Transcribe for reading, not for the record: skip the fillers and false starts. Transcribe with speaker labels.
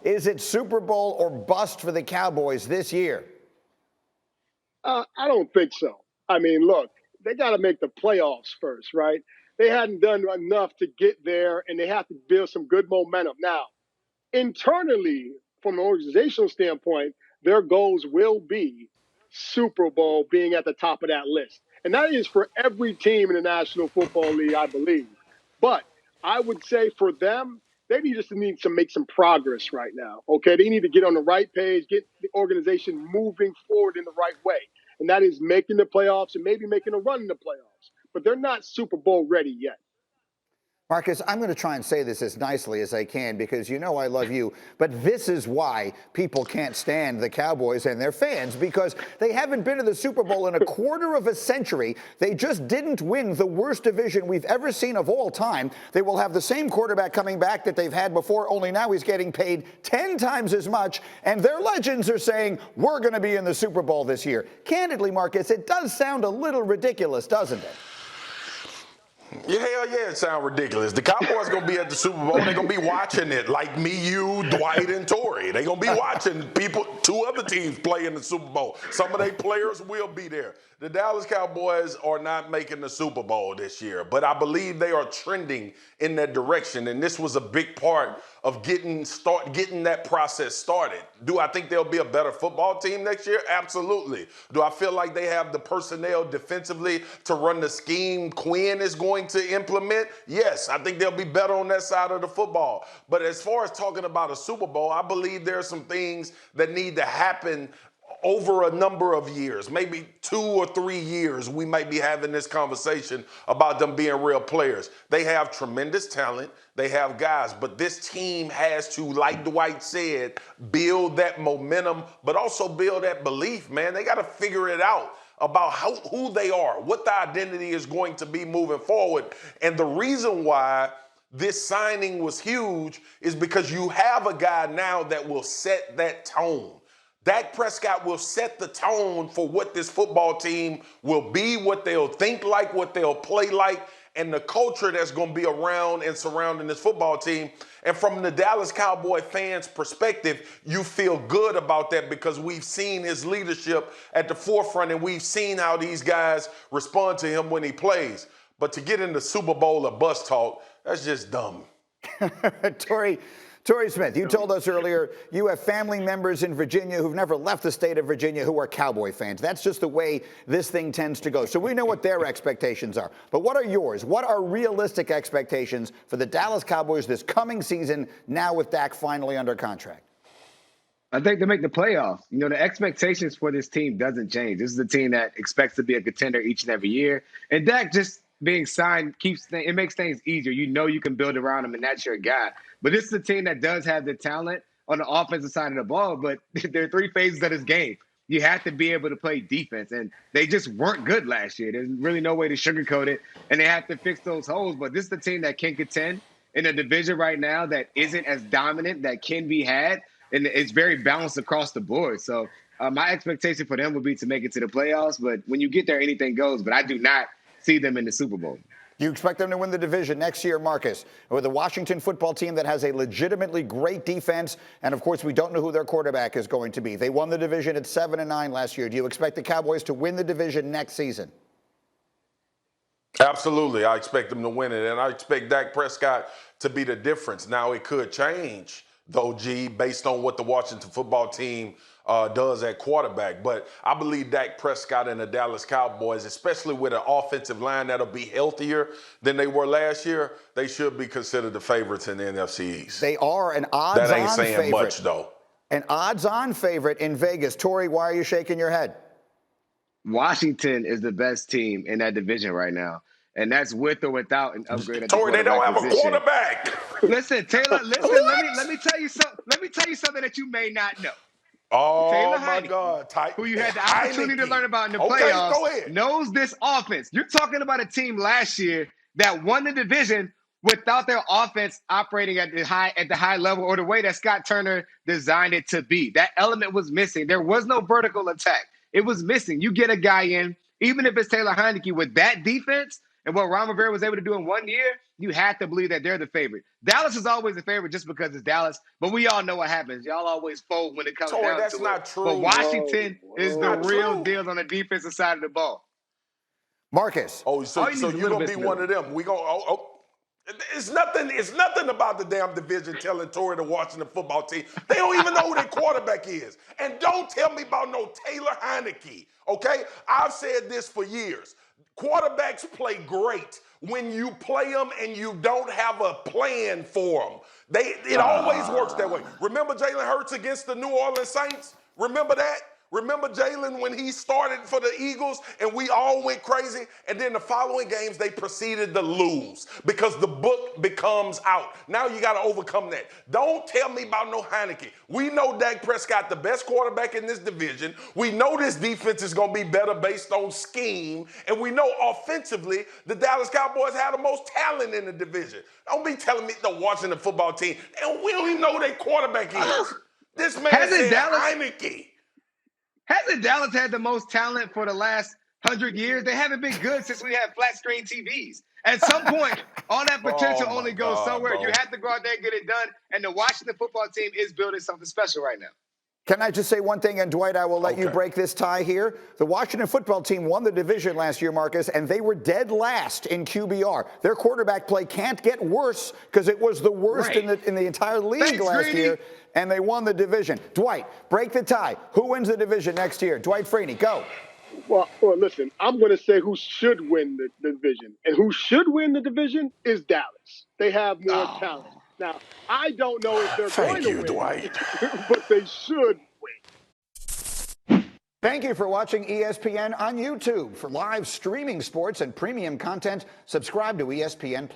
Speaker 1: Is it Super Bowl or bust for the Cowboys this year?
Speaker 2: I don't think so. I mean, look, they got to make the playoffs first, right? They hadn't done enough to get there, and they have to build some good momentum. Now, internally, from an organizational standpoint, their goals will be Super Bowl being at the top of that list. And that is for every team in the National Football League, I believe. But I would say for them, they just need to make some progress right now. Okay. They need to get on the right page, get the organization moving forward in the right way. And that is making the playoffs and maybe making a run in the playoffs. But they're not Super Bowl ready yet.
Speaker 1: Marcus, I'm going to try and say this as nicely as I can because you know I love you, but this is why people can't stand the Cowboys and their fans, because they haven't been to the Super Bowl in a quarter of a century. They just didn't win the worst division we've ever seen of all time. They will have the same quarterback coming back that they've had before, only now he's getting paid 10 times as much, and their legends are saying, we're going to be in the Super Bowl this year. Candidly, Marcus, it does sound a little ridiculous, doesn't it?
Speaker 3: Yeah, hell yeah, it sounds ridiculous. The Cowboys going to be at the Super Bowl. They're going to be watching it like me, you, Dwight, and Torrey. They're going to be watching two other teams play in the Super Bowl. Some of their players will be there. The Dallas Cowboys are not making the Super Bowl this year, but I believe they are trending in that direction, and this was a big part of getting that process started. Do I think they'll be a better football team next year? Absolutely. Do I feel like they have the personnel defensively to run the scheme Quinn is going to implement? Yes, I think they'll be better on that side of the football. But as far as talking about a Super Bowl, I believe there are some things that need to happen over a number of years, maybe 2 or 3 years, we might be having this conversation about them being real players. They have tremendous talent. They have guys, but this team has to, like Dwight said, build that momentum, but also build that belief, man. They got to figure it out about who they are, what the identity is going to be moving forward. And the reason why this signing was huge is because you have a guy now that will set that tone. Dak Prescott will set the tone for what this football team will be, what they'll think like, what they'll play like, and the culture that's going to be around and surrounding this football team. And from the Dallas Cowboy fans' perspective, you feel good about that because we've seen his leadership at the forefront and we've seen how these guys respond to him when he plays. But to get into Super Bowl or bust talk, that's just dumb.
Speaker 1: Torrey Smith, you told us earlier you have family members in Virginia who've never left the state of Virginia who are Cowboy fans. That's just the way this thing tends to go. So we know what their expectations are. But what are yours? What are realistic expectations for the Dallas Cowboys this coming season now with Dak finally under contract?
Speaker 4: I think they make the playoffs. You know, the expectations for this team doesn't change. This is a team that expects to be a contender each and every year. And Dak just being signed it makes things easier. You know you can build around him, and that's your guy. But this is a team that does have the talent on the offensive side of the ball, but there are 3 phases of this game. You have to be able to play defense, and they just weren't good last year. There's really no way to sugarcoat it, and they have to fix those holes. But this is the team that can contend in a division right now that isn't as dominant, that can be had, and it's very balanced across the board. So my expectation for them would be to make it to the playoffs, but when you get there, anything goes. But I do not see them in the Super Bowl.
Speaker 1: You expect them to win the division next year, Marcus, with a Washington football team that has a legitimately great defense, and of course we don't know who their quarterback is going to be. They won the division at 7-9 last year. Do you expect the Cowboys to win the division next season?
Speaker 3: Absolutely. I expect them to win it, and I expect Dak Prescott to be the difference. Now, it could change, though, G, based on what the Washington football team does at quarterback. But I believe Dak Prescott and the Dallas Cowboys, especially with an offensive line that'll be healthier than they were last year, they should be considered the favorites in the NFC East.
Speaker 1: They are an odds-on favorite.
Speaker 3: That ain't saying much, though.
Speaker 1: An odds-on favorite in Vegas. Torrey, why are you shaking your head?
Speaker 4: Washington is the best team in that division right now. And that's with or without an upgrade.
Speaker 3: Torrey, they don't have a quarterback.
Speaker 4: Listen, Taylor, let me tell you something that you may not know.
Speaker 3: Oh,
Speaker 4: Taylor
Speaker 3: my
Speaker 4: Heineke,
Speaker 3: God.
Speaker 4: who you had the opportunity to learn about in the playoffs, knows this offense. You're talking about a team last year that won the division without their offense operating at the high level or the way that Scott Turner designed it to be. That element was missing. There was no vertical attack. It was missing. You get a guy in, even if it's Taylor Heineke, with that defense and what Ron Rivera was able to do in 1 year, you have to believe that they're the favorite. Dallas is always the favorite just because it's Dallas, but we all know what happens. Y'all always fold when it comes
Speaker 3: Torrey,
Speaker 4: down
Speaker 3: that's
Speaker 4: to
Speaker 3: not
Speaker 4: it.
Speaker 3: true.
Speaker 4: But Washington is the
Speaker 3: Not
Speaker 4: real
Speaker 3: true.
Speaker 4: deal on the defensive side of the ball.
Speaker 1: Marcus.
Speaker 3: Oh, so you're going to be one of them. We going It's nothing about the damn division telling Torrey the Washington football team. They don't even know who their quarterback is. And don't tell me about no Taylor Heineke, okay? I've said this for years. Quarterbacks play great when you play them and you don't have a plan for them. It always works that way. Remember Jalen Hurts against the New Orleans Saints? Remember that? Remember Jalen when he started for the Eagles and we all went crazy? And then the following games, they proceeded to lose because the book becomes out. Now you got to overcome that. Don't tell me about no Heineke. We know Dak Prescott, the best quarterback in this division. We know this defense is going to be better based on scheme. And we know offensively, the Dallas Cowboys have the most talent in the division. Don't be telling me the Washington football team. And we don't even know who their quarterback is. This man said Heineke.
Speaker 4: Hasn't Dallas had the most talent for the last 100 years? They haven't been good since we had flat screen TVs. At some point, all that potential only goes somewhere. Bro. You have to go out there and get it done. And the Washington football team is building something special right now.
Speaker 1: Can I just say one thing, and Dwight, I will let you break this tie here. The Washington football team won the division last year, Marcus, and they were dead last in QBR. Their quarterback play can't get worse because it was the worst in the entire league last year, and they won the division. Dwight, break the tie. Who wins the division next year? Dwight Freeney, go.
Speaker 2: Well, listen, I'm going to say who should win the division. And who should win the division is Dallas. They have more talent. Now, I don't know if they're going to win,
Speaker 3: Dwight.
Speaker 2: but they should win.
Speaker 1: Thank you for watching ESPN on YouTube. For live streaming sports and premium content, subscribe to ESPN+.